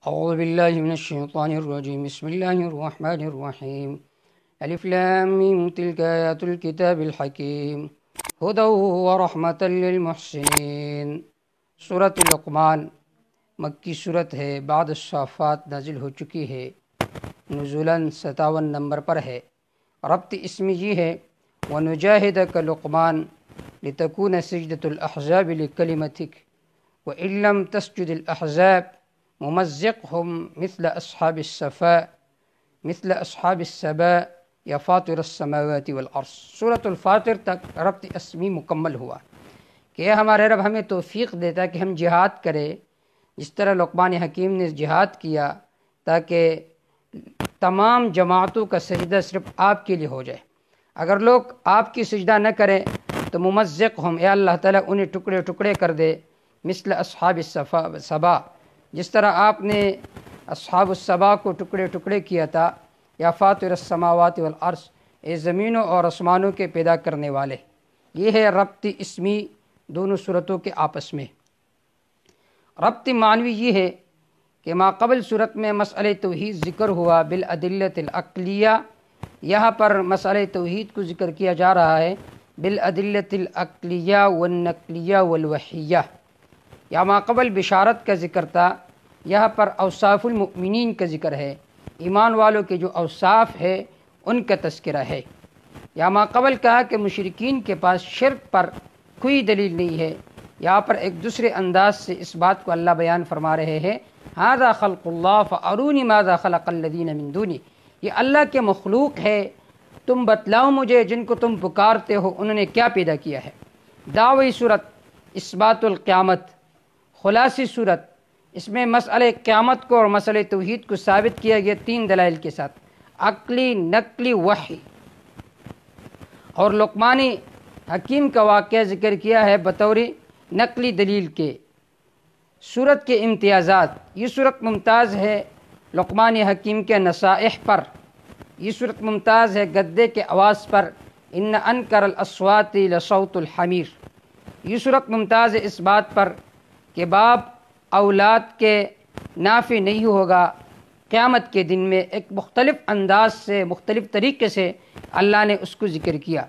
اعوذ باللہ من الشیطان الرجیم بسم اللہ الرحمن الرحیم الف لام میم تلک آیات الکتاب الحکیم ہدی ورحمۃ للمحسنین۔ سورۃ لقمان مکی صورت ہے، بعد الصافات نازل ہو چکی ہے، نزولاً 57 نمبر پر ہے۔ ربط اسم یہ ہے وَنُجَاهِدَكَ لقمان لتكون سجدة الأحزاب لكلمتك وإن لم تسجد الأحزاب ممزقهم مثل أصحاب السباء یا فاطر السماوات والارض۔ سورۃ الفاطر تک ربط اسمی مکمل ہوا کہ ہمارے رب ہمیں توفیق دیتا کہ ہم جہاد کرے، جس طرح لقمان حکیم نے جہاد کیا تاکہ تمام جماعتوں کا سجدہ صرف آپ کے لیے ہو جائے۔ اگر لوگ آپ کی سجدہ نہ کریں تو ممزقهم، اے اللہ تعالیٰ انہیں ٹکڑے ٹکڑے کر دے، مثل اصحاب السبا، جس طرح آپ نے اصحاب السبا کو ٹکڑے ٹکڑے کیا تھا۔ یا فاطر السماوات والارض، اے زمینوں اور آسمانوں کے پیدا کرنے والے۔ یہ ہے ربط اسمی دونوں صورتوں کے آپس میں۔ ربط معنوی یہ ہے کہ ما قبل صورت میں مسئلہ توحید ذکر ہوا بالادلۃ العقلیہ، یہاں پر مسئلہ توحید کو ذکر کیا جا رہا ہے بالادلۃ العقلیہ والنقلیہ والوحیہ۔ یا ما قبل بشارت کا ذکر تھا، یہاں پر اوصاف المؤمنین کا ذکر ہے، ایمان والوں کے جو اوصاف ہے ان کا تذکرہ ہے۔ یا ما قبل کہا کہ مشرکین کے پاس شرک پر کوئی دلیل نہیں ہے، یہاں پر ایک دوسرے انداز سے اس بات کو اللہ بیان فرما رہے ہیں، ھذا خلق اللہ فارونی ماذا خلق الذین من دونہ، یہ اللہ کے مخلوق ہے، تم بتلاؤ مجھے جن کو تم پکارتے ہو انہوں نے کیا پیدا کیا ہے۔ دعوی صورت اثبات القیامت، خلاصی صورت اس میں مسئلہ قیامت کو اور مسئلہ توحید کو ثابت کیا گیا 3 دلائل کے ساتھ، عقلی، نقلی، وحی۔ اور لقمان حکیم کا واقعہ ذکر کیا ہے بطور نقلی دلیل کے۔ صورت کے امتیازات، یہ صورت ممتاز ہے لقمان حکیم کے نصائح پر، یہ صورت ممتاز ہے گدے کے آواز پر، ان انکر الاصوات لصوت الحمیر۔ یہ صورت ممتاز ہے اس بات پر کہ باپ اولاد کے نافع نہیں ہوگا، قیامت کے دن میں ایک مختلف انداز سے، مختلف طریقے سے اللہ نے اس کو ذکر کیا۔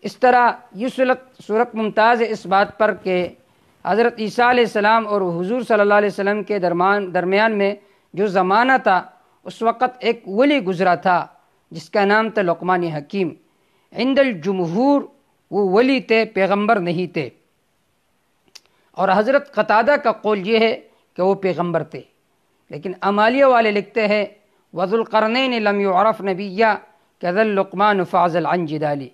اس طرح یہ صورت ممتاز ہے اس بات پر کہ حضرت عیسیٰ علیہ السلام اور حضور صلی اللہ علیہ وسلم کے درمیان میں جو زمانہ تھا، اس وقت ایک ولی گزرا تھا جس کا نام تھا لقمان حکیم۔ عند الجمہور وہ ولی تھے، پیغمبر نہیں تھے۔ اور حضرت قتادہ کا قول یہ ہے کہ وہ پیغمبر تھے، لیکن امالیہ والے لکھتے ہیں وذو القرنین لم یعرف نبیہ کذا لقمان فاضل عن جدالی،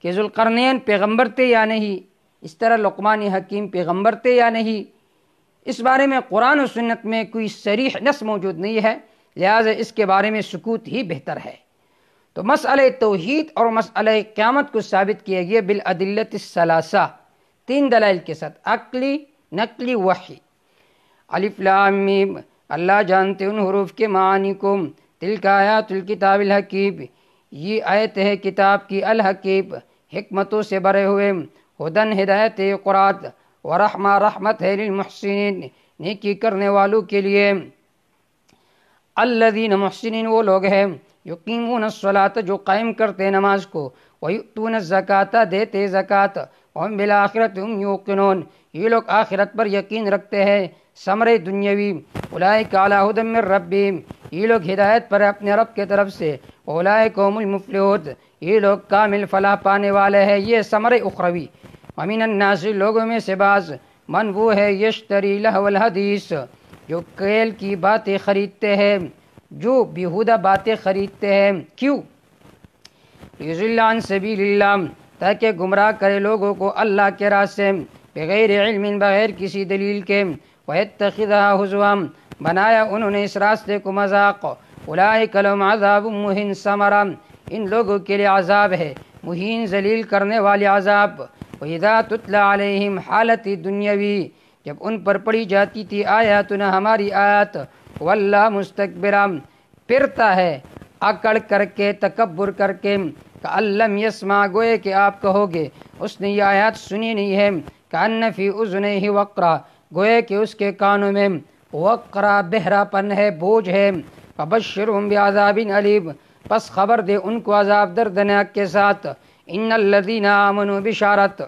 کہ ذو القرنین پیغمبر تھے یا نہیں، اس طرح لقمان حکیم پیغمبر تھے یا نہیں، اس بارے میں قرآن و سنت میں کوئی صریح نص موجود نہیں ہے، لہٰذا اس کے بارے میں سکوت ہی بہتر ہے۔ تو مسئلہ توحید اور مسئلہ قیامت کو ثابت کیا گیا بالادلۃ الثلاثہ، 3 دلائل کے ساتھ، عقلی، نقلی، وحی۔ الف لام میم، اللہ جانتے ان حروف کے معانی کو، تلک آیات الکتاب الحکیم، یہ آیت ہے کتاب کی، الحکیم حکمتوں سے بھرے ہوئے، ہدن ہدایت قرآن، ورحمہ رحمت ہے للمحسنین نیکی کرنے والوں کے لیے۔ الذین محسنین وہ لوگ ہیں یقیمون الصلاۃ جو قائم کرتے نماز کو، ویؤتون الزکاۃ دیتے زکوٰۃ، وہم بالآخرۃ ہم یوقنون یہ لوگ آخرت پر یقین رکھتے ہیں، ثمرہ دنیاوی۔ اولئک علی ھدی من ربہم یہ لوگ ہدایت پر اپنے رب کی طرف سے، اولئک هم المفلحون یہ لوگ کامل فلاح پانے والے ہیں، یہ ثمرہ اخروی۔ ومن الناس لوگوں میں سے بعض، من وہ ہے یشتری لہو الحدیث جو کھیل کی باتیں خریدتے ہیں، جو بیہودہ باتیں خریدتے ہیں، کیوں؟ یضل عن سبیل اللہ تاکہ گمراہ کرے لوگوں کو اللہ کے راہ سے، بغیر علم بغیر کسی دلیل کے، ویتخذھا ھزوا بنایا انہوں نے اس راستے کو مذاق، اولئک لہم عذاب مہین ثمرہ ان لوگوں کے لیے عذاب ہے مہین، ذلیل کرنے والے عذاب۔ وَإِذَا تُتْلَى عَلَيْهِمْ حالت دنیاوی جب ان پر پڑھی جاتی تھی آیاتنا ہماری آیات، واللہ مستکبرا پھرتا ہے اکڑ کر کے، تکبر کر کے، کأن لم یسمع گوئے کہ آپ کہو گے اس نے یہ آیات سنی نہیں ہے، کأن فی اذنیہ وقرا گوئے کہ اس کے کانوں میں وقرا بہرا پن ہے، بوجھ ہے، فبشرہم بعذاب علیم، پس خبر دے ان کو عذاب دردناک کے ساتھ۔ ان الذین آمنوا، بشارت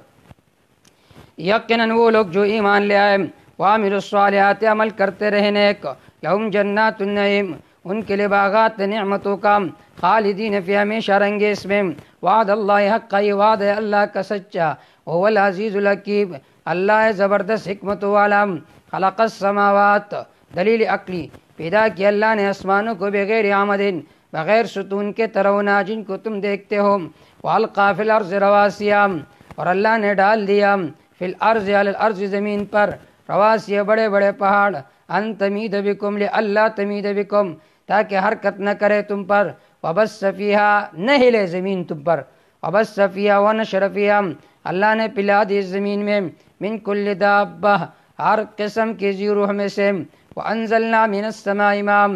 یقیناً وہ لوگ جو ایمان لے آئے، وعملوا الصالحات، عمل کرتے رہے نیک، لہم جنات النعیم، ان کے لیے باغات نعمتوں کا، خالدین فی، ہمیشہ رہیں گے اس میں، وعد اللہ حق، یہ وعد ہے اللہ کا سچا، وہ العزیز الحکیم، اللہ ہے زبردست حکمت والا۔ خلق السماوات، دلیل عقلی، پیدا کیا اللہ نے آسمانوں کو بغیر عامدین، بغیر ستون کے ترونا جن کو تم دیکھتے ہو، والقا فی الارض رواسیا، اور اللہ نے ڈال دیا فی الارض، علی الارض، زمین پر، رواسیا، بڑے بڑے پہاڑ، ان تمید بکم، اللہ تمید بکم، تاکہ حرکت نہ کرے تم پر، وبث فیہا، نہ ہلے زمین تم پر، وبث فیہا ونشر فیہا، اللہ نے پلا دی زمین میں، من کل دابہ، ہر قسم کے ذی روح میں سے، وانزلنا من السماء ماء،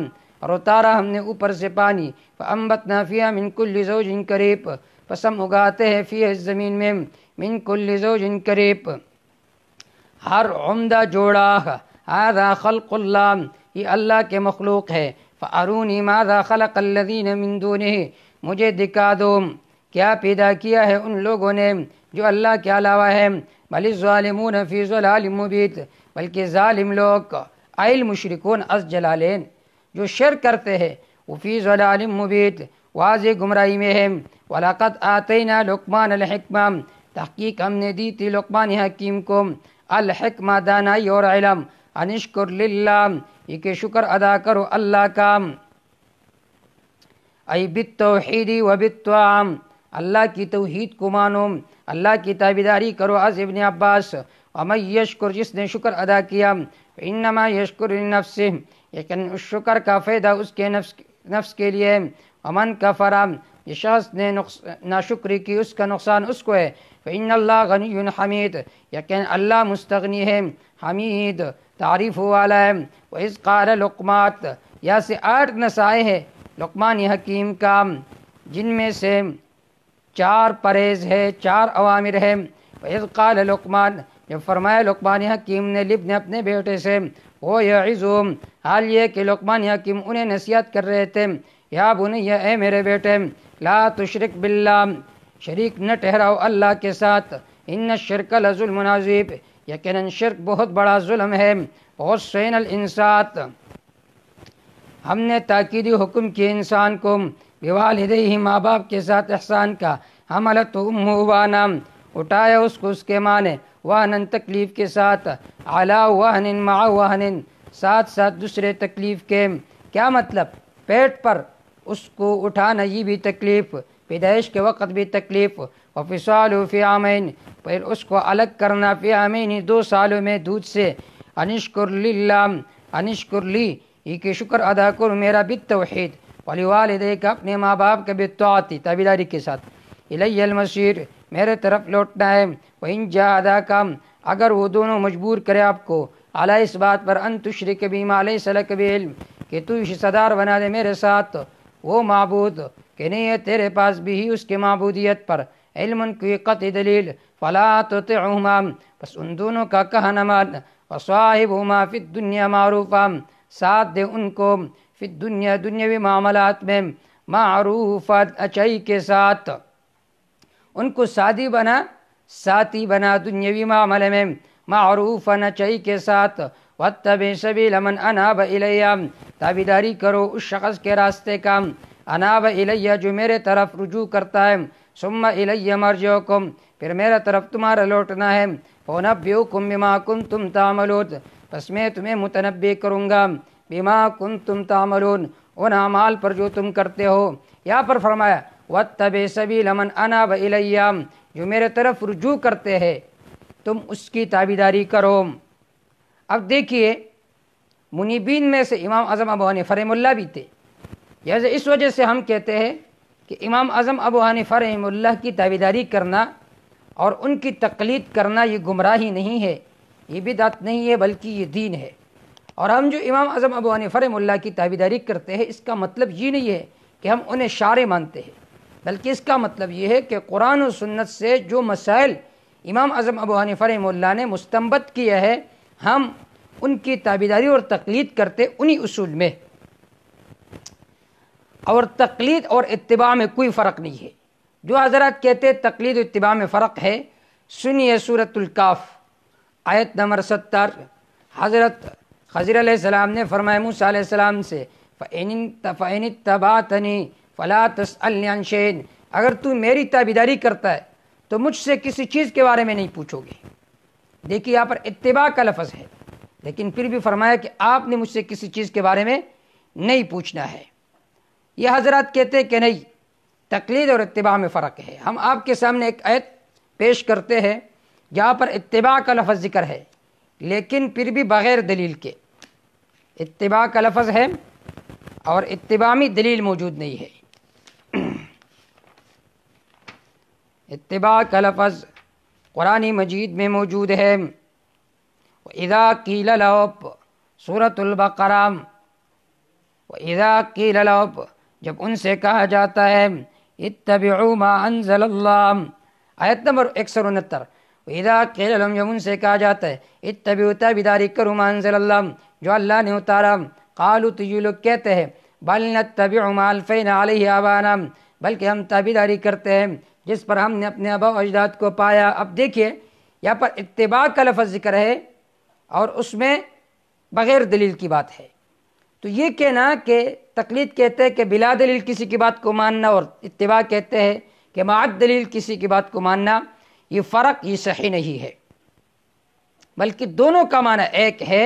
اور اتارا ہم نے اوپر سے پانی، فانبتنا فیہا من کل زوج کریب، پس ہم اگاتے ہیں فیہا، اس زمین میں، من کل زوج کریب، ہر عمدہ جوڑا، ھذا خلق اللہ، یہ اللہ کے مخلوق ہے، فارونی ماذا خلق الذین من دونہ، مجھے دکھا دو کیا پیدا کیا ہے ان لوگوں نے جو اللہ کے علاوہ ہے، بل الظالمون فی ضلال مبین، بلکہ ظالم لوگ، ای المشرکون از جلالین، جو شرک کرتے ہیں، وہ فی ضلال مبین، واضح گمراہی میں ہے۔ وَلَقَدْ آتَيْنَا لُقْمَانَ الْحِکْمَةَ، تحقیق ہم نے دی تھی لقمان حکیم کو الحکمہ، دانائی اور علم، ان اشکر للہ، یہ کہ شکر ادا کرو اللہ کا، ای بالتوحید و بالطاعہ، اللہ کی توحید کو مانو، اللہ کی تابعداری کرو۔ از ابن عباس، ومن یشکر، جس نے شکر ادا کیا، انما یشکر لنفسہ، لیکن اس شکر کا فائدہ اس کے نفس کے لیے، ومن کفر، جس شخص نے ناشکری کی اس کا نقصان اس کو ہے، فإن اللہ غنی حمید، یقین اللہ مستغنی ہے، حمید تعریف والا ہے۔ وَإِذْ قَالَ لُقْمَانُ، یا سے 8 نصائح ہے لقمان حکیم کا، جن میں سے 4 پرہیز ہے، 4 اوامر ہے۔ وَإِذْ قَالَ لُقْمَانُ، جب فرمایا لقمان حکیم نے لابن، اپنے بیٹے سے، وہ یعظہم، حال یہ کہ لقمان حکیم انہیں نصیحت کر رہے تھے، یا بنی، اے میرے بیٹے، لا تشرک باللہ، شریک نہ ٹھہراؤ اللہ کے ساتھ، ان الشرک لظلم عظیم، یقیناً شرک بہت بڑا ظلم ہے، ووصینا الانسان، ہم نے تاکیدی حکم کیے انسان کو، بوالدیہ، ماں باپ کے ساتھ احسان کا، حملتہ امہ وانا، اٹھایا اس کو اس کے ماں نے، وہنن، تکلیف کے ساتھ، علی وہن مع وہن، ساتھ ساتھ دوسرے تکلیف کے، کیا مطلب؟ پیٹ پر اس کو اٹھانا یہ بھی تکلیف، پیدائش کے وقت بھی تکلیف، وفصالہ فی عامین، پھر اس کو الگ کرنا، فی عامین، 2 سالوں میں دودھ سے، انشکر للہ، انشکر لی، یہ کہ شکر ادا کرو میرا، بالتوحید، ولوالدیک، اپنے ماں باپ کے، بالطاعت، تابعداری کے ساتھ، الی المصیر، میرے طرف لوٹنا ہے، وَإِن جَاهَدَاكَ، اگر وہ دونوں مجبور کرے آپ کو، علی، اس بات پر، ان تشرک بی ما لیس لک بعلم، کہ تو حصہ دار بنا دے میرے ساتھ وہ معبود کہ نہیں ہے تیرے پاس بھی ہی اس کے معبودیت پر علم، کی قطعی دلیل، فلا تطعہما، بس ان دونوں کا کہنا مان، وصاحبہما فی الدنیا معروفا، ساتھ دے ان کو، فی الدنیا، دنیاوی معاملات میں، معروفا، اچائی کے ساتھ، ان کو ساتھی بنا دنیاوی معاملے میں، معروفا، اچائی کے ساتھ، واتبع سبیل من اناب الی، تابعداری کرو اس شخص کے راستے کا، اناب الی، جو میرے طرف رجوع کرتا ہے، ثم الی مرجعکم، پھر میرے طرف تمہارا لوٹنا ہے، فانبئکم بما کنتم تعملون، پس میں تمہیں متنبع کروں گا، بما کنتم تعملون، ان اعمال پر جو تم کرتے ہو۔ یہاں پر فرمایا واتبع سبیل من اناب الی، جو میرے طرف رجوع کرتے ہیں تم اس کی تابعداری کرو۔ اب دیکھیے، منیبین میں سے امام اعظم ابو حنیفہ رحمہ اللہ بھی تھے، اس وجہ سے ہم کہتے ہیں کہ امام اعظم ابو حنیفہ رحمہ اللہ کی تابعداری کرنا اور ان کی تقلید کرنا یہ گمراہی نہیں ہے، یہ بدعت نہیں ہے، بلکہ یہ دین ہے۔ اور ہم جو امام اعظم ابو حنیفہ رحمہ اللہ کی تابعداری کرتے ہیں، اس کا مطلب یہ نہیں ہے کہ ہم انہیں شارع مانتے ہیں، بلکہ اس کا مطلب یہ ہے کہ قرآن و سنت سے جو مسائل امام اعظم ابو حنیفہ رحمہ اللہ نے مستنبط کیا ہے، ہم ان کی تابعداری اور تقلید کرتے انہی اصول میں، اور تقلید اور اتباع میں کوئی فرق نہیں ہے۔ جو حضرات کہتے تقلید و اتباع میں فرق ہے، سنیے سورۃ الکاف آیت نمبر 70، حضرت خضر علیہ السلام نے فرمایا موسیٰ علیہ السلام سے فَإِنِ اتَّبَعْتَنِي فَلَا تَسْأَلْنِي عَنْ شَيْءٍ، اگر تو میری تابعداری کرتا ہے تو مجھ سے کسی چیز کے بارے میں نہیں پوچھو گے۔ دیکھیے یہاں پر اتباع کا لفظ ہے، لیکن پھر بھی فرمایا کہ آپ نے مجھ سے کسی چیز کے بارے میں نہیں پوچھنا ہے۔ یہ حضرات کہتے کہ نہیں، تقلید اور اتباع میں فرق ہے۔ ہم آپ کے سامنے ایک آیت پیش کرتے ہیں جہاں پر اتباع کا لفظ ذکر ہے، لیکن پھر بھی بغیر دلیل کے۔ اتباع کا لفظ ہے اور اتباع میں دلیل موجود نہیں ہے۔ اتباع کا لفظ قرآن مجید میں موجود ہے۔ وَإِذَا قِيلَ لَهُمْ سورۃ البقرہ، وَإِذَا قِيلَ لَهُمْ جب ان سے کہا جاتا ہے اتبعوا ما انزل اللہ، آیت نمبر 169۔ وَإِذَا قِيلَ لَهُمْ جب ان سے کہا جاتا ہے اتبعوا تابعداری کرو ما انزل اللہ جو اللہ نے اتارا، قالوا تو یہ لوگ کہتے ہیں بل نتبع ما الفینا علیہ آبانا، بلکہ ہم تابعداری کرتے ہیں جس پر ہم نے اپنے آباء و اجداد کو پایا۔ اب دیکھیے یہاں پر اتباع کا لفظ ذکر ہے اور اس میں بغیر دلیل کی بات ہے۔ تو یہ کہنا کہ تقلید کہتے ہیں کہ بلا دلیل کسی کی بات کو ماننا، اور اتباع کہتے ہیں کہ مع دلیل کسی کی بات کو ماننا، یہ فرق یہ صحیح نہیں ہے، بلکہ دونوں کا معنی ایک ہے،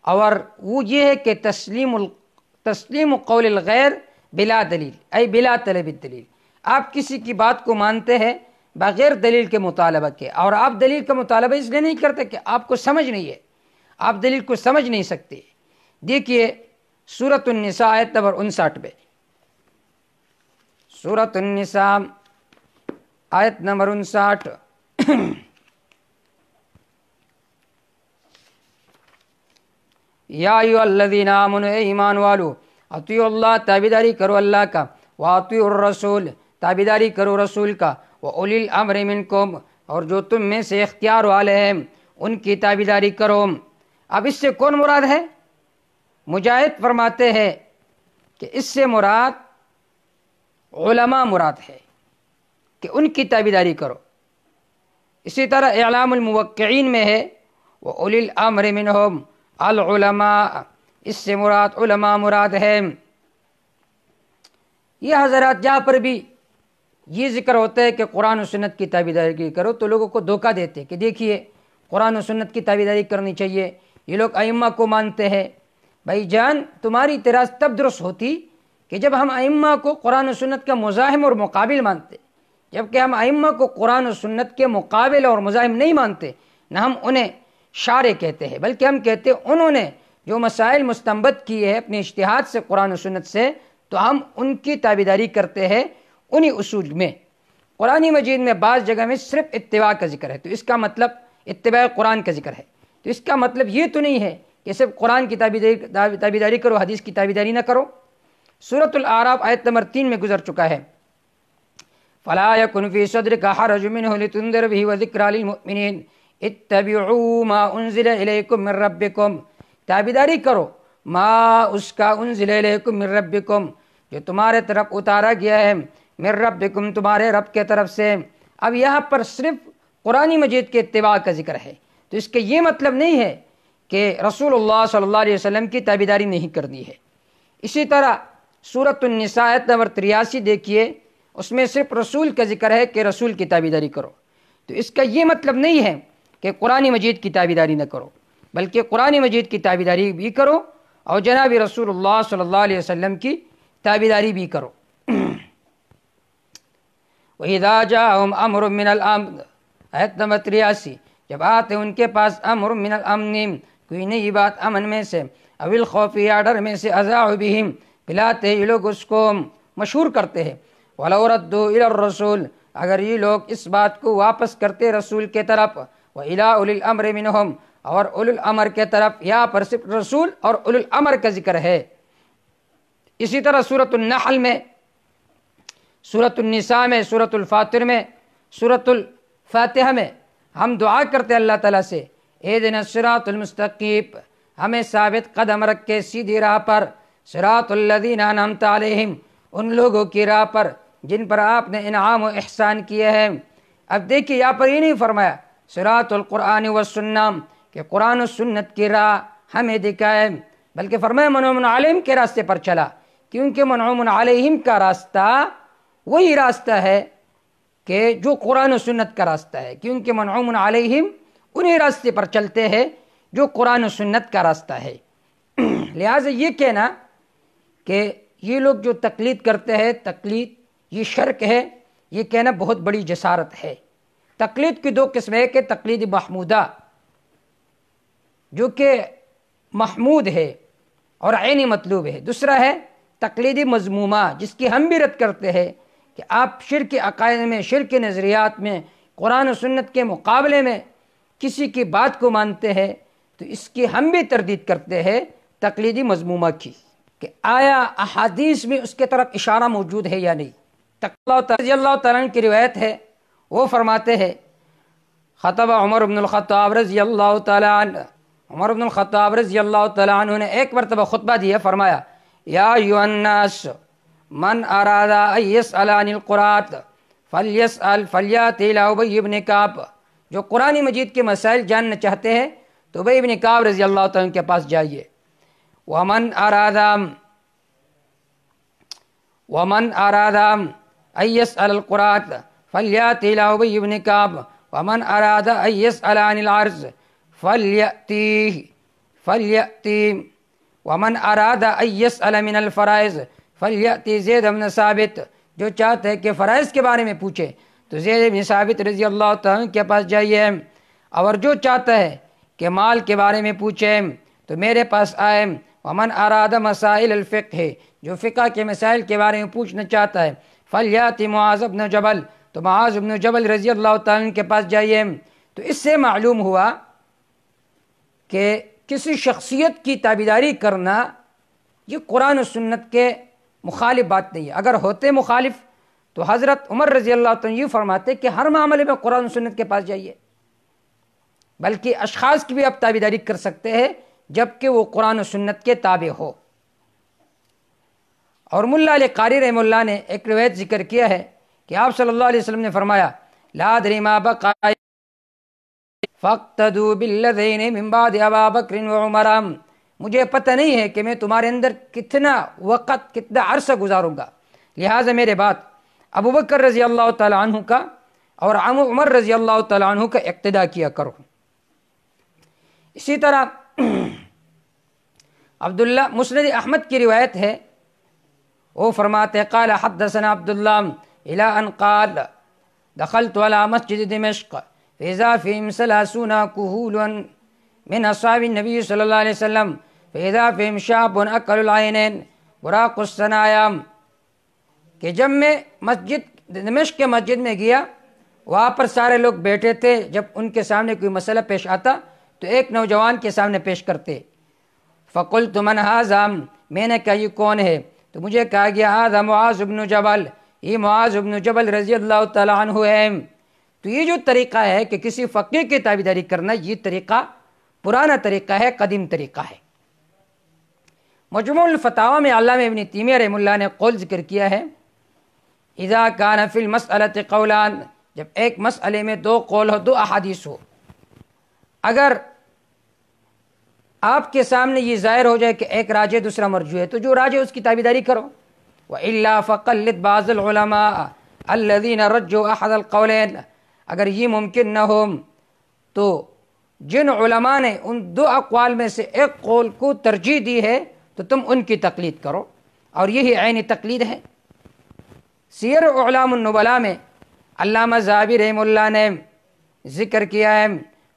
اور وہ یہ ہے کہ تسلیم قول الغیر بلا دلیل، ای بلا طلب الدلیل۔ آپ کسی کی بات کو مانتے ہیں بغیر دلیل کے مطالبہ کے، اور آپ دلیل کا مطالبہ اس لیے نہیں کرتے کہ آپ کو سمجھ نہیں ہے، آپ دلیل کو سمجھ نہیں سکتے۔ دیکھیے سورۃ النساء آیت نمبر 59 میں، سورۃ النساء آیت نمبر 59، یا ایھا الذین آمنوا، اے ایمان والو، اطیعوا اللہ تابعداری کرو اللہ کا، واطیعوا الرسول تابعداری کرو رسول کا، واولی الامر منکم اور جو تم میں سے اختیار والے ہیں ان کی تابعداری کرو۔ اب اس سے کون مراد ہے؟ مجاہد فرماتے ہیں کہ اس سے مراد علماء مراد ہے کہ ان کی تابعداری کرو۔ اسی طرح اعلام الموقعین میں ہے وَأُولِي الْأَمْرِ مِنْهُمْ العلماء، اس سے مراد علماء مراد ہے۔ یہ حضرات جہاں پر بھی یہ ذکر ہوتا ہے کہ قرآن و سنت کی تابعداری کرو تو لوگوں کو دھوکہ دیتے کہ دیکھیے قرآن و سنت کی تابعداری کرنی چاہیے، یہ لوگ ائمہ کو مانتے ہیں۔ بھائی جان، تمہاری اعتراض تب درست ہوتی کہ جب ہم ائمہ کو قرآن و سنت کا مزاحم اور مقابل مانتے، جبکہ ہم ائمہ کو قرآن و سنت کے مقابل اور مزاحم نہیں مانتے، نہ ہم انہیں شارع کہتے ہیں، بلکہ ہم کہتے ہیں انہوں نے جو مسائل مستنبط کیے ہیں اپنے اجتہاد سے قرآن و سنت سے، تو ہم ان کی تابعداری کرتے ہیں انہی اصول میں۔ قرآن مجید میں بعض جگہ میں صرف اتباع کا ذکر ہے، تو اس کا مطلب اتباع قرآن کا ذکر ہے، تو اس کا مطلب یہ تو نہیں ہے کہ صرف قرآن کی تابعداری کرو، حدیث کی تابعداری نہ کرو۔ سورۃ الاعراف آیت نمبر 3 میں گزر چکا ہے، فَلَا يَكُنْ فِي صَدْرِكَ حَرَجٌ مِّنْهُ لِتُنذِرَ بِهِ وَذِكْرَىٰ لِلْمُؤْمِنِينَ اتَّبِعُوا مَا أُنزِلَ إِلَيْكُم مِّن رَّبِّكُمْ، تابعداری کرو ما اس کا انزل الیکم من ربکم جو تمہارے طرف اتارا گیا ہے، من ربکم تمہارے رب کے طرف سے۔ اب یہاں پر صرف قرآن مجید کے اتباع کا ذکر ہے، تو اس کے یہ مطلب نہیں ہے کہ رسول اللہ صلی اللہ علیہ وسلم کی تابعداری نہیں کرنی ہے۔ اسی طرح سورۃ النساء آیت نمبر 83 دیکھیے، اس میں صرف رسول کا ذکر ہے کہ رسول کی تابعداری کرو، تو اس کا یہ مطلب نہیں ہے کہ قرآن مجید کی تابعداری نہ کرو، بلکہ قرآن مجید کی تابعداری بھی کرو اور جناب رسول اللہ صلی اللہ علیہ وسلم کی تابعداری بھی کرو۔ وَإِذَا جَاءَهُمْ أَمْرٌ مِّنَ الْأَمْنِ آیت نمبر 83، جب آتے ان کے پاس امر من الامن، کوئی نئی بات امن میں سے، او الخوف یا ڈر میں سے، اذاعوا بہم پلاتے یہ لوگ اس کو مشہور کرتے ہیں، وَلَوْ رَدُّوا إِلَى الرَّسُولِ اگر یہ لوگ اس بات کو واپس کرتے رسول کے طرف، وَإِلَىٰ أُولِي الْأَمْرِ مِنْهُمْ اور اولو الامر کے طرف، یہاں پر صرف رسول اور اولو الامر کا ذکر ہے۔ اسی طرح سورۃ النحل میں، سورۃ النساء میں، سورۃ الفاطر میں، سورۃ الفاتحہ میں ہم دعا کرتے اللہ تعالیٰ سے اہدنا الصراط المستقیم، ہمیں ثابت قدم رکھ کے سیدھی راہ پر، صراط الذین انعمت علیہم، ان لوگوں کی راہ پر جن پر آپ نے انعام و احسان کیے ہیں۔ اب دیکھیے یہاں پر یہ نہیں فرمایا صراط القرآن والسنہ کہ قرآن و سنت کی راہ ہمیں دکھائے، بلکہ فرمایا منعوم علیہم کے راستے پر چلا، کیونکہ منعوم علیہم کا راستہ وہی راستہ ہے کہ جو قرآن و سنت کا راستہ ہے، کیونکہ منعوم علیہم انہی راستے پر چلتے ہیں جو قرآن و سنت کا راستہ ہے۔ لہٰذا یہ کہنا کہ یہ لوگ جو تقلید کرتے ہیں تقلید یہ شرک ہے، یہ کہنا بہت بڑی جسارت ہے۔ تقلید کی دو قسمیں، کہ تقلید محمودہ جو کہ محمود ہے اور عینی مطلوب ہے، دوسرا ہے تقلید مذمومہ جس کی ہم بھی رد کرتے ہیں کہ آپ شرک عقائد میں، شرک نظریات میں، قرآن و سنت کے مقابلے میں کسی کی بات کو مانتے ہیں، تو اس کی ہم بھی تردید کرتے ہیں تقلیدی مذمومہ کی، کہ آیا احادیث میں اس کے طرف اشارہ موجود ہے یا نہیں۔ رضی اللہ تعالیٰ عنہ کی روایت ہے، وہ فرماتے ہیں خطب عمر بن الخطاب رضی اللہ تعالیٰ عنہ، عمر بن الخطاب رضی اللہ تعالیٰ عنہ نے ایک مرتبہ خطبہ دیا، فرمایا یا ایھا الناس من اراد ان یسأل عن القرآن فلیسأل فلیأت الی ابی بن کعب، جو قرآن مجید کے مسائل جاننا چاہتے ہیں تو ابی بن کعب رضی اللہ تعالیٰ عنہ کے پاس جائیے۔ ومن اراد ان یسأل القرآن فلیأت الی ابی بن کعب ومن اراد ان یسأل عن العرض فلیأتیہ ومن اراد ان یسأل من الفرائض فلیأتی زید بن ثابت، جو چاہتے ہیں کہ فرائض کے بارے میں پوچھے تو زید بن ثابت رضی اللہ تعالیٰ عنہ کے پاس جائیے، اور جو چاہتا ہے کہ مال کے بارے میں پوچھے تو میرے پاس آئے۔ ومن اراد مسائل الفقہ، جو فقہ کے مسائل کے بارے میں پوچھنا چاہتا ہے فلیأتی معاذ بن جبل، تو معاذ بن جبل رضی اللہ تعالیٰ عنہ کے پاس جائیے۔ تو اس سے معلوم ہوا کہ کسی شخصیت کی تابعداری کرنا یہ قرآن و سنت کے مخالف بات نہیں ہے۔ اگر ہوتے مخالف تو حضرت عمر رضی اللہ تعالیٰ عنہ یہ فرماتے کہ ہر معاملے میں قرآن و سنت کے پاس جائیے، بلکہ اشخاص کی بھی آپ تابعداری کر سکتے ہیں جبکہ وہ قرآن و سنت کے تابع ہو۔ اور ملا علی قاری رحمہ اللہ نے ایک روایت ذکر کیا ہے کہ آپ صلی اللہ علیہ وسلم نے فرمایا لا ادری ما بقى فاقتدوا بالذین من بعد ابا بکر وعمر، مجھے پتہ نہیں ہے کہ میں تمہارے اندر کتنا وقت، کتنا عرصہ گزاروں گا، لہٰذا میرے بعد ابو بکر رضی اللہ تعالیٰ عنہ کا اور عمر رضی اللہ تعالیٰ عنہ کا اقتداء کیا کرو۔ اسی طرح عبداللہ مسند احمد کی روایت ہے، وہ فرماتے قال حدثنا عبداللہ الی ان قال دخلت على مسجد دمشق فإذا فيهم 30 كهولا من أصحاب النبي صلی اللہ علیہ وسلم فإذا فيهم شاب أكل العينين براق الثنايا، کہ جب میں دمشق کے مسجد میں گیا وہاں پر سارے لوگ بیٹھے تھے، جب ان کے سامنے کوئی مسئلہ پیش آتا تو ایک نوجوان کے سامنے پیش کرتے، فقلت من هذا، میں نے کہا یہ کون ہے، تو مجھے کہا گیا هذا معاذ بن جبل، یہ معاذ بن جبل رضی اللہ تعالیٰ عنہ ہے۔ تو یہ جو طریقہ ہے کہ کسی فقیہ کی تابعداری کرنا، یہ طریقہ پرانا طریقہ ہے، قدیم طریقہ ہے۔ مجموع الفتاوی میں علامہ ابن تیمیہ رحمہ اللہ نے قول ذکر کیا ہے اذا کان فی المسألۃ قولان، جب ایک مسئلے میں دو قول ہو، دو احادیث ہو، اگر آپ کے سامنے یہ ظاہر ہو جائے کہ ایک راجح دوسرا مرجوح ہے تو جو راجح اس کی تابعداری کرو، وَإِلَّا فَقَلِّدْ بَعْضَ الْعُلَمَاءَ الَّذِينَ رَجُّوا أَحَدَ الْقَوْلَيْنِ، اگر یہ ممکن نہ ہو تو جن علماء نے ان دو اقوال میں سے ایک قول کو ترجیح دی ہے تو تم ان کی تقلید کرو، اور یہی عینی تقلید ہے۔ سیر اعلام النبلاء میں علامہ ذہبی رحمہ اللہ نے ذکر کیا ہے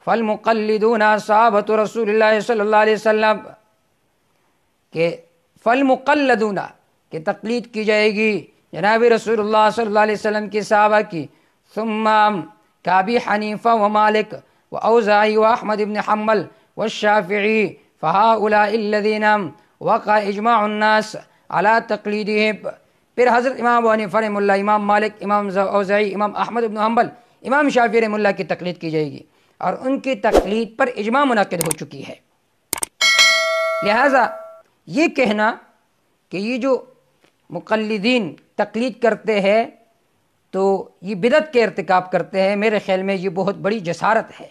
فالمقلدون صحابۃ رسول اللہ صلی اللہ علیہ وسلم، کہ فالمقلدون کہ تقلید کی جائے گی جناب رسول اللہ صلی اللہ علیہ وسلم کی صحابہ کی، ثم کابی حنیفہ و مالک و اوزاعی و احمد بن حنبل والشافعی فہؤلاء الذین وقع اجماع الناس علی تقلیدہم، پھر حضرت امام ابو حنیفہ رحمہ اللہ، امام مالک، امام اوزاعی، امام احمد بن حنبل، امام شافعی رحمہ اللہ کی تقلید کی جائے گی، اور ان کی تقلید پر اجماع منعقد ہو چکی ہے۔ لہذا یہ کہنا کہ یہ جو مقلدین تقلید کرتے ہیں تو یہ بدعت کے ارتکاب کرتے ہیں، میرے خیال میں یہ بہت بڑی جسارت ہے۔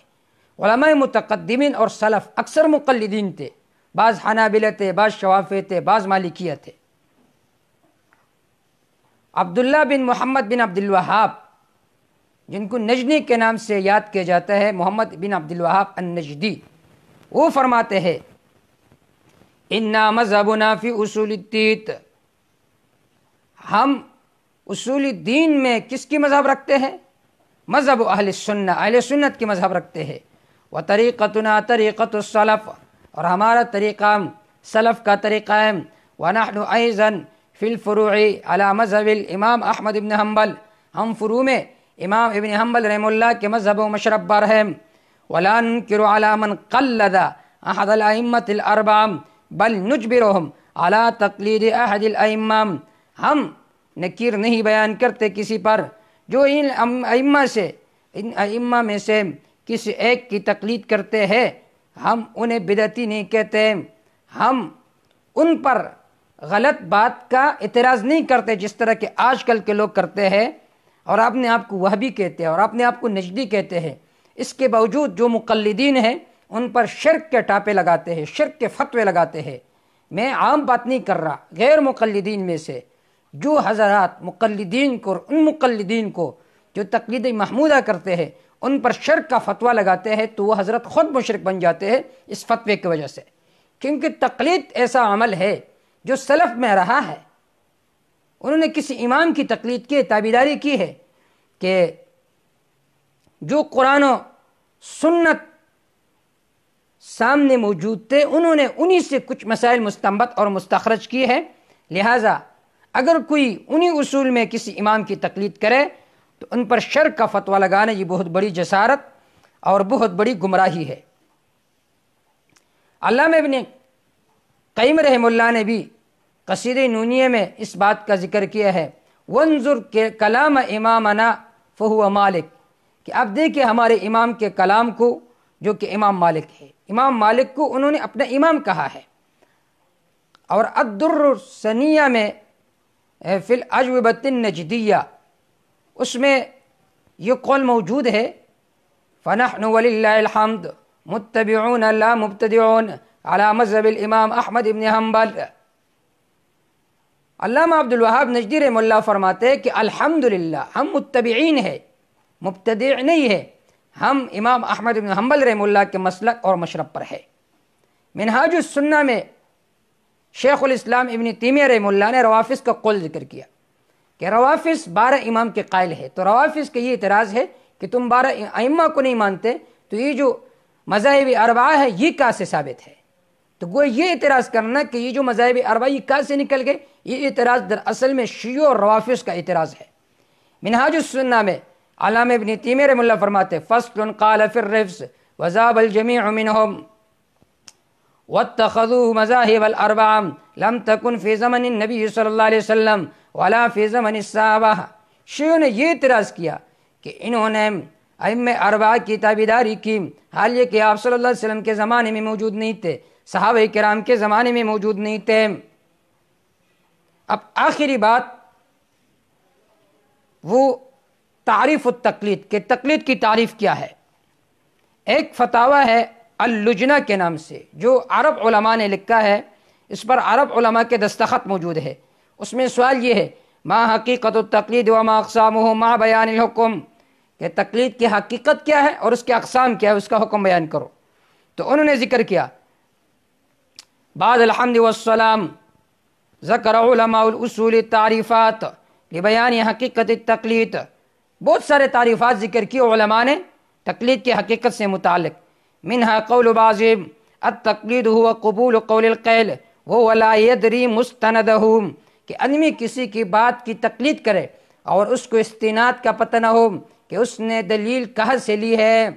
علماء متقدمین اور سلف اکثر مقلدین تھے، بعض حنابلہ تھے، بعض شوافی تھے، بعض مالکیہ تھے۔ عبداللہ بن محمد بن عبد الوہاب، جن کو نجدی کے نام سے یاد کیا جاتا ہے، محمد بن عبد الوہاب النجدی، وہ فرماتے ہیں اِنَّا مَذْهَبُنَا فِي اصول الدین، ہم اصول دین میں کس کی مذہب رکھتے ہیں؟ مذہب اہل سنت، اہل سنت کی مذہب رکھتے ہیں۔ وَطَرِيقَتُنَا طَرِيقَةُ السَّلَف، اور ہمارا طریقہ سلف کا طریقہ ہے۔ وَنَحْنُ أَيْضًا فِي الْفُرُوعِ عَلَى مذہب الامام احمد بن حنبل، ہم فروع میں امام ابن حنبل رحمہ اللہ کے مذہب و مشرب پر ہیں۔ وَلَا نُنْكِرُ عَلَى مَنْ قَلَّدَ أَحَدَ الْأَئِمَّةِ الْأَرْبَعَةِ بل نجبرهم على تقلید احد الائمہ، ہم نکیر نہیں بیان کرتے کسی پر جو ان ائمہ میں سے کسی ایک کی تقلید کرتے ہیں، ہم انہیں بدعتی نہیں کہتے، ہم ان پر غلط بات کا اعتراض نہیں کرتے جس طرح کہ آج کل کے لوگ کرتے ہیں اور اپنے آپ کو وہابی کہتے ہیں اور اپنے آپ کو نجدی کہتے ہیں۔ اس کے باوجود جو مقلدین ہیں ان پر شرک کے ٹاپے لگاتے ہیں، شرک کے فتوے لگاتے ہیں۔ میں عام بات نہیں کر رہا، غیر مقلدین میں سے جو حضرات مقلدین کو، ان مقلدین کو جو تقلید محمودہ کرتے ہیں ان پر شرک کا فتویٰ لگاتے ہیں تو وہ حضرت خود مشرک بن جاتے ہیں اس فتوے کی وجہ سے، کیونکہ تقلید ایسا عمل ہے جو سلف میں رہا ہے۔ انہوں نے کسی امام کی تقلید کی، تابعداری کی ہے کہ جو قرآن و سنت سامنے موجود تھے انہوں نے انہی سے کچھ مسائل مستنبط اور مستخرج کیے ہیں۔ لہٰذا اگر کوئی انہی اصول میں کسی امام کی تقلید کرے تو ان پر شرک کا فتویٰ لگانا یہ بہت بڑی جسارت اور بہت بڑی گمراہی ہے۔ علامہ ابن قیم رحمہ اللہ نے بھی قصیدہ نونیہ میں اس بات کا ذکر کیا ہے، وَانظُرْ کلام امامنا فَهُوَ مالک، کہ اب دیکھیں ہمارے امام کے کلام کو جو کہ امام مالک ہے۔ امام مالک کو انہوں نے اپنا امام کہا ہے۔ اور الدر الثنیہ میں فی الاجوبۃ النجدیہ اس میں یہ قول موجود ہے، فنحن وللہ الحمد متبعون لا مبتدعون علی مذہب الامام احمد بن حنبل۔ علامہ عبد الوہاب نجدی رحمہ اللہ فرماتے ہیں کہ الحمدللہ ہم متبعین ہیں، مبتدع نہیں ہے، ہم امام احمد بن حنبل رحمہ اللہ کے مسلک اور مشرب پر ہے۔ منہاج السنہ میں شیخ الاسلام ابن تیمیہ رحمہ اللہ نے روافض کا قول ذکر کیا کہ روافض 12 امام کے قائل ہے، تو روافض کا یہ اعتراض ہے کہ تم 12 ائمہ کو نہیں مانتے تو یہ جو مذاہب اربعہ ہے یہ کہاں سے ثابت ہے؟ تو وہ یہ اعتراض کرنا کہ یہ جو مذاہب اربعہ یہ کہاں سے نکل گئے، یہ اعتراض دراصل میں شیعہ اور روافض کا اعتراض ہے۔ منہاج السنہ میں علامہ ابن تیمیہ رحمہ اللہ فرماتے فصل قال فی الرفض وذاب الجمیع منہم واتخذوا مذاہب الاربعہ لم تکن فی زمن النبی صلی اللہ علیہ وسلم ولا فی زمن الصحابہ۔ شیعوں نے یہ اعتراض کیا کہ انہوں نے ائمہ اربعہ کی تابعداری کی، حال یہ کہ آپ صلی اللہ علیہ وسلم کے زمانے میں موجود نہیں تھے، صحابہ کرام کے زمانے میں موجود نہیں تھے۔ اب آخری بات وہ تعریف التقلید کہ تقلید کی تعریف کیا ہے۔ ایک فتاوی ہے اللجنہ کے نام سے جو عرب علماء نے لکھا ہے، اس پر عرب علماء کے دستخط موجود ہے۔ اس میں سوال یہ ہے ما حقیقت التقلید وما اقسامہ مع بیان الحکم، کہ تقلید کی حقیقت کیا ہے اور اس کے اقسام کیا ہے، اس کا حکم بیان کرو۔ تو انہوں نے ذکر کیا بعد الحمد والسلام ذکر علماء الاصول التعریفات لبیان حقیقت التقلید، بہت سارے تعریفات ذکر کی علماء نے تقلید کی حقیقت سے متعلق۔ منہا قول بعضهم التقلید هو قبول قول القیل وهو لا يدری مستندہ، کہ آدمی کسی کی بات کی تقلید کرے اور اس کو استناد کا پتہ نہ ہو کہ اس نے دلیل کہاں سے لی ہے۔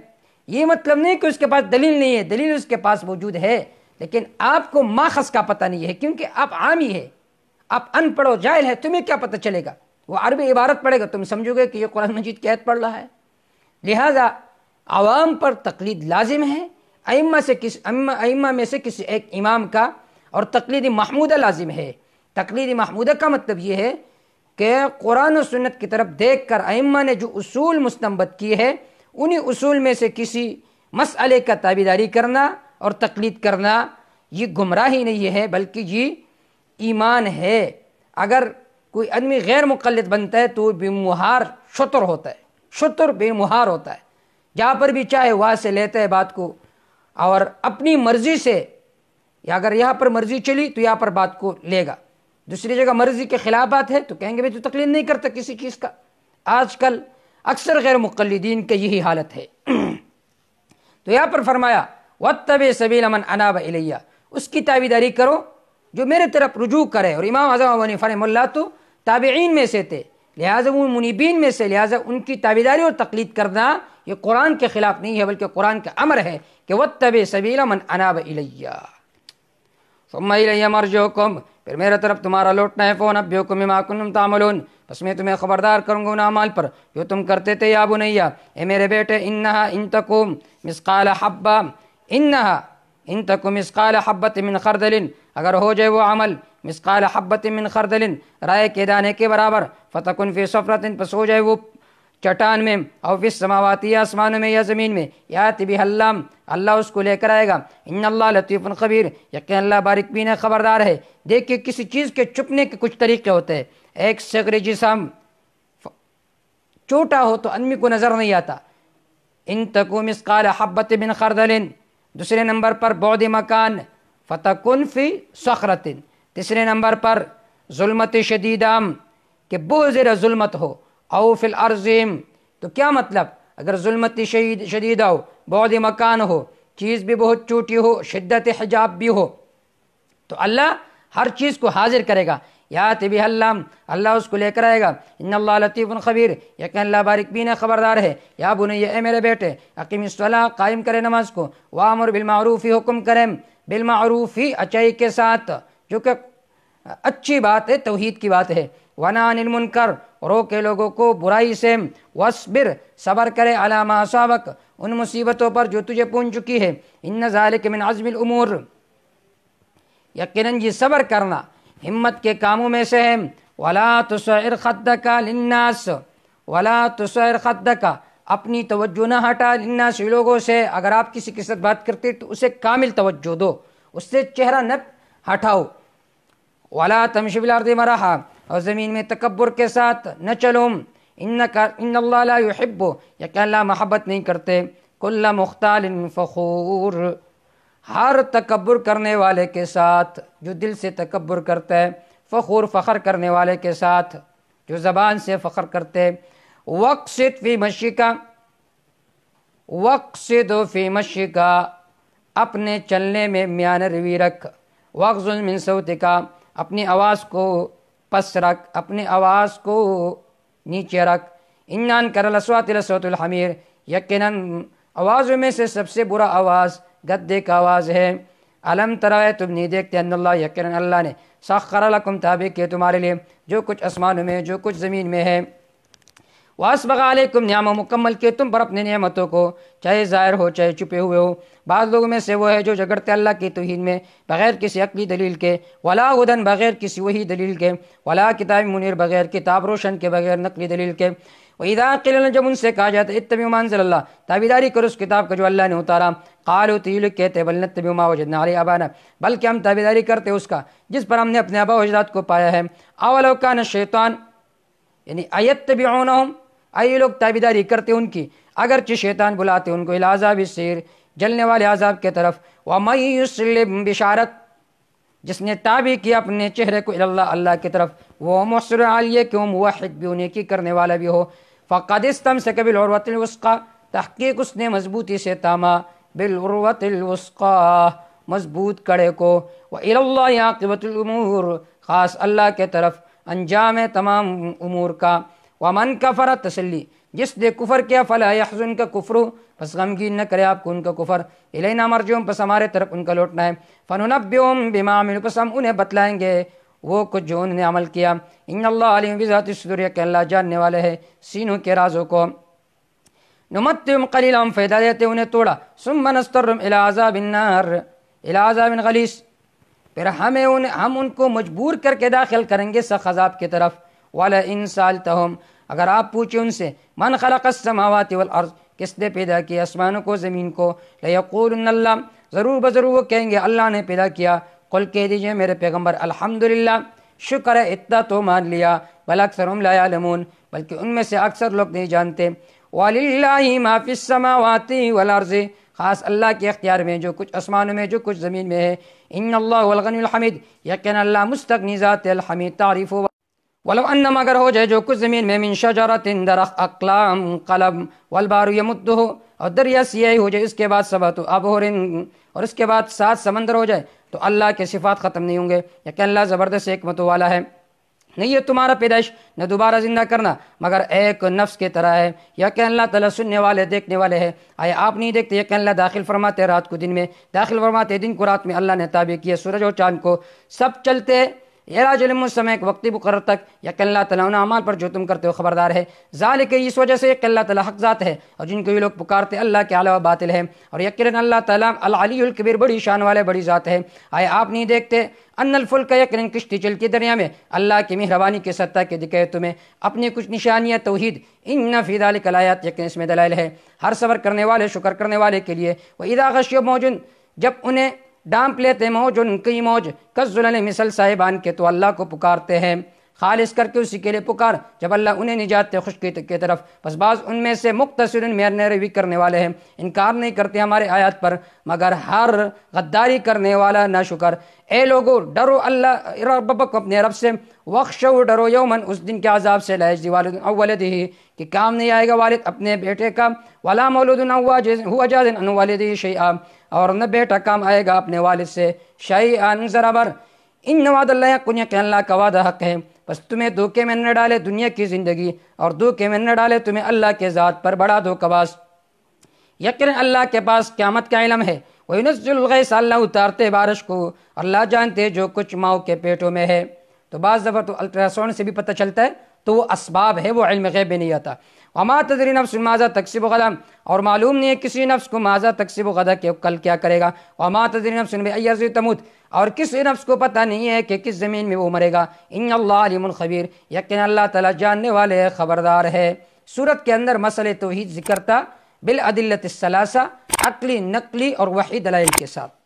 یہ مطلب نہیں کہ اس کے پاس دلیل نہیں ہے، دلیل اس کے پاس موجود ہے لیکن آپ کو ماخذ کا پتہ نہیں ہے، کیونکہ آپ عامی ہے، آپ ان پڑھ و جاہل ہے، تمہیں کیا پتہ چلے گا؟ وہ عربی عبارت پڑھے گا تم سمجھو گے کہ یہ قرآن مجید کی آیت پڑھ رہا ہے۔ لہٰذا عوام پر تقلید لازم ہے، ائمہ میں سے کسی ایک امام کا، اور تقلید محمودہ لازم ہے۔ تقلید محمودہ کا مطلب یہ ہے کہ قرآن و سنت کی طرف دیکھ کر ائمہ نے جو اصول مستنبط کیے ہیں انہی اصول میں سے کسی مسئلے کا تابعداری کرنا اور تقلید کرنا، یہ گمراہی نہیں ہے بلکہ یہ ایمان ہے۔ اگر کوئی آدمی غیر مقلد بنتا ہے تو بے مہار شتر ہوتا ہے، شتر بے مہار ہوتا ہے، جہاں پر بھی چاہے وہاں سے لیتا ہے بات کو، اور اپنی مرضی سے، یا اگر یہاں پر مرضی چلی تو یہاں پر بات کو لے گا، دوسری جگہ مرضی کے خلاف بات ہے تو کہیں گے تو تقلید نہیں کرتا کسی چیز کا۔ آج کل اکثر غیر مقلدین کی یہی حالت ہے۔ تو یہاں پر فرمایا وَاتَّبِعْ سَبِيلَ مَنْ أَنَابَ إِلَيَّ، اس کی تابعداری کرو جو میرے طرف رجوع کرے۔ اور امام اعظم ابو حنیفہ رحمہ اللہ تو تابعین میں سے تھے، لہٰذا وہ منیبین میں سے، لہٰذا ان کی تابعداری اور تقلید کرنا یہ قرآن کے خلاف نہیں ہے بلکہ قرآن کا امر ہے کہ وَاتَّبِعْ سَبِيلَ مَنْ أَنَابَ إِلَيَّ ثُمَّ إِلَيَّ مَرْجِعُكُمْ، پھر میرے طرف تمہارا لوٹنا ہے، فَأُنَبِّئُكُم بِمَا كُنتُمْ تَعْمَلُونَ، بس میں تمہیں خبردار کروں گا ان اعمال پر جو تم کرتے تھے۔ یا بنیا، اے میرے بیٹے، انہا ان تکم مثقال حبہ، انہا ان تکم مثقال حبۃ من خردل، اگر ہو جائے وہ عمل مثقال حبۃ من خردل، رائے کے دانے کے برابر، فتکن فی صفرۃ، پس ہو جائے وہ چٹان میں، او فی السماوات، یا آسمانوں میں یا زمین میں، یاتی بہ اللہ، اللہ اس کو لے کر آئے گا۔ ان اللہ لطیف خبیر، یقین اللہ باریک بین ہے، خبردار ہے۔ دیکھیے کسی چیز کے چھپنے کے کچھ طریقے ہوتے ہیں۔ ایک صغر جسم چھوٹا ہو تو آدمی کو نظر نہیں آتا، ان تکو مثقال حبۃ من خردل۔ دوسرے نمبر پر بعد مکان، فتکن فی صخرۃ۔ تیسرے نمبر پر ظلمت شدیدہ، کہ بہت زیادہ ظلمت ہو، او فی الارض، تو کیا مطلب؟ اگر ظلمت شدیدہ ہو، بعد مکان ہو، چیز بھی بہت چھوٹی ہو، شدت حجاب بھی ہو، تو اللہ ہر چیز کو حاضر کرے گا۔ یات بہ اللہ، اللہ اس کو لے کر آئے گا۔ ان اللہ لطیف خبیر، یقین اللہ باریک بین خبردار ہے۔ یا بنی، اے میرے بیٹے، اقیم الصلاۃ، قائم کرے نماز کو، وامر بالمعروف، حکم کریں بالمعروف، اچائی کے ساتھ، جو کہ اچھی بات ہے، توحید کی بات ہے۔ ونہی عن المنکر، روکے لوگوں کو برائی سے۔ واصبر، صبر کرے، علی ما اصابک، ان مصیبتوں پر جو تجھے پہنچ چکی ہے۔ ان ذالک من عزم الامور، یقیناً یہ صبر کرنا ہمت کے کاموں میں سے ہے۔ ولا تصعر خدک للناس، ولا تصعر خدک، اپنی توجہ نہ ہٹا، للناس، لوگوں سے۔ اگر آپ کسی کے ساتھ بات کرتے تو اسے کامل توجہ دو، اس سے چہرہ نہ ہٹاؤ۔ ولا تمشی فی الارض مرحا، اور زمین میں تکبر کے ساتھ نہ چلو۔ ان اللہ لا یحب، یقین اللہ محبت نہیں کرتے، کل مختال فخور، ہر تکبر کرنے والے کے ساتھ، جو دل سے تکبر کرتا ہے، فخور، فخر کرنے والے کے ساتھ، جو زبان سے فخر کرتے۔ وقصد فی مشیک، وقصد فی مشیک، اپنے چلنے میں میان روی رکھ۔ وغضض من صوتک، اپنی آواز کو پس رکھ، اپنی آواز کو نیچے رکھ۔ ان انکر الاصوات لصوت الحمیر، یقیناً آوازوں میں سے سب سے برا آواز گدے کا آواز ہے۔ الم ترى، تم نہیں دیکھتے، ان اللہ، یقیناً اللہ نے، سخر لکم، تابع کیے تمہارے لیے، جو کچھ آسمانوں میں، جو کچھ زمین میں ہے۔ واسبغ علیکم نعمہ، مکمل کیے تم پر اپنے نعمتوں کو، چاہے ظاہر ہو چاہے چھپے ہوئے ہو۔ بعض لوگوں میں سے وہ ہے جو جھگڑتے اللہ کی توحید میں بغیر کسی عقلی دلیل کے، ولا ہدن، بغیر کسی وحی دلیل کے، ولا کتاب منیر، بغیر کتاب روشن کے، بغیر نقلی دلیل کے۔ وَإِذَا قِيلَ لَهُمْ، جب ان سے کہا جاتا ہے اتبعوا مَا أَنزَلَ اللَّهُ، تابعداری کرو اس کتاب کا جو اللہ نے اتارا، قالوا، تو یہ لوگ کہتے ہیں، بل نتبع ما وجدنا علیہ آباءنا، بلکہ ہم تابعداری کرتے اس کا جس پر ہم نے اپنے آباء و اجداد کو پایا ہے۔ اولو کان الشیطان، یعنی ایتبعونہم، یہ لوگ تابعداری کرتے ان کی، اگرچہ شیطان بلاتے ان کو الی عذاب السعیر، جلنے والے عذاب کے طرف۔ وَمَن يُسْلِم، بشارت جس نے تابع کیا اپنے چہرے کو الی اللہ، اللہ کی طرف، وہ مصر علیہ کہ وہ موحد بھی ہو، نیکی کرنے والا بھی ہو، فقد استمسک بالعروۃ الوثقی، تحقیق اس نے مضبوطی سے تاما، بالعروۃ الوثقی، مضبوط کڑے کو، وإلی اللہ عاقبۃ الامور، خاص اللہ کے طرف انجام ہے تمام امور کا۔ ومن کفر، تسلی جس نے کفر کیا، فلا یحزنک کفر، پس غمگین نہ کرے آپ کو ان کا کفر، الینا مرجعہم، پس ہمارے طرف ان کا لوٹنا ہے، فننبئہم بما عملوا، پس ہم انہیں بتلائیں گے وہ کچھ جو انہوں نے عمل کیا۔ ان اللہ علیم بذات الصدور، کہ اللہ جاننے والے ہے سینوں کے رازوں کو۔ نمتعهم قلیلا، ہم فائدہ دیتے انہیں تھوڑا، ثم نضطرهم الى عذاب النار الى عذاب غلیظ، پھر ہم ان کو مجبور کر کے داخل کریں گے سخت عذاب کی طرف۔ وَلَئِن سَأَلْتَهُمْ، اگر آپ پوچھیں ان سے، من خلق السماوات والارض، کس نے پیدا کیا آسمانوں کو زمین کو، لَيَقُولُنَّ اللَّهُ، ضرور بضرور وہ کہیں گے اللہ نے پیدا کیا۔ قل کہہ دیجئے میرے پیغمبر الحمدللہ، شکر ہے، اتنا تو مان لیا، بل اکثرهم لا يعلمون، بلکہ ان میں سے اکثر لوگ نہیں جانتے۔ وَلِلَّهِ مَا فِي السَّمَاوَاتِ وَالْأَرْضِ، خاص اللہ کے اختیار میں جو کچھ آسمانوں میں جو کچھ زمین میں ہے۔ ان اللہ الغنی الحمید، یقینا اللہ مستغنی ذات الحمید تعریف ہو۔ ولو انما، اگر ہو جائے جو کچھ زمین میں، من شجرۃ، درخت، اقلام قلم، والبحر یمدہ، اور دریا سیاہی ہو جائے، اس کے بعد سبعۃ ابحر، اور اس کے بعد 7 سمندر ہو جائے، تو اللہ کے صفات ختم نہیں ہوں گے، یقینا اللہ زبردست حکمت والا ہے۔ نہیں ہے تمہارا پیدائش نہ دوبارہ زندہ کرنا مگر ایک نفس کی طرح ہے، یا کہ اللہ تعالیٰ سننے والے دیکھنے والے ہے۔ آیا آپ نہیں دیکھتے یہ کہ اللہ داخل فرماتے رات کو دن میں، داخل فرماتے دن کو رات میں، اللہ نے تابع کیا سورج اور چاند کو، سب چلتے اعراج مسمع ایک وقتی مقرر تک، یا کہ اللہ تعالیٰ ان اعمال پر جو تم کرتے ہو خبردار ہے۔ ذالک، اس وجہ سے کہ اللہ تعالیٰ حق ذات ہے، اور جن کو یہ لوگ پکارتے اللہ کے علاوہ باطل ہے، اور یقینا اللہ تعالیٰ العلی الکبیر، بڑی شان والے، بڑی ذات ہے۔ آیا آپ نہیں دیکھتے ان الفلک، یقینا کشتی چلتی دریا میں، اللہ کی مہربانی کے سطح کے دکھائے تمہیں اپنی کچھ نشانیاں توحید، ان فی ذلک الآیات، یقینا اس میں دلائل ہے ہر صبر کرنے والے، شکر کرنے والے کے لیے۔ واذا غشیہم موج، جب انہیں ڈانپ لیتے موج، کئی موج، کالظلل، مثل صاحبان کے، تو اللہ کو پکارتے ہیں خالص کر کے اسی کے لیے پکار، جب اللہ انہیں نجات دے خشکی کی طرف۔ بس بعض ان میں سے مقتصر میں روی کرنے والے ہیں، انکار نہیں کرتے ہمارے آیات پر، مگر ہر غداری کرنے والا ناشکر۔ اے لوگو، ڈرو اللہ ربکم، اپنے رب سے، وخشو، ڈرو یومن، اس دن کے عذاب سے، لا یجزی والد عن ولدہ، کہ کام نہیں آئے گا والد اپنے بیٹے کا، ولا مولود ہوا جاز عن والدہ شیئا، اور نہ بیٹا کام آئے گا اپنے والد سے شیئا ذرا بر۔ ان وعد اللہ حق، کہ اللہ کا وعدہ حق ہے، بس تمہیں دھوکے میں نہ ڈالے دنیا کی زندگی، اور دھوکے میں نہ ڈالے تمہیں اللہ کے ذات پر بڑا دھوکہ باز۔ یقینا اللہ کے پاس قیامت کا علم ہے، وَيُنَزِّلُ الْغَيْثَ، اللہ اتارتے بارش کو، اللہ جانتے جو کچھ ماؤں کے پیٹوں میں ہے۔ تو بعض دفعہ تو الٹرا ساؤنڈ سے بھی پتہ چلتا ہے، تو وہ اسباب ہے، وہ علم غیب نہیں آتا۔ وما تدری نفس ماذا تکسب غدا، اور معلوم نہیں ہے کسی نفس کو ماذا تکسب غدا، کہ کل کیا کرے گا۔ وما تدری نفس بأي أرض تموت، اور کسی نفس کو پتہ نہیں ہے کہ کس زمین میں وہ مرے گا۔ ان اللہ علیم خبیر، یقینا اللہ تعالیٰ جاننے والے ہے، خبردار ہے۔ سورت کے اندر مسئلہ توحید ذکر تھا بالادلۃ الثلاثہ، عقلی، نقلی اور وحی دلائل کے ساتھ۔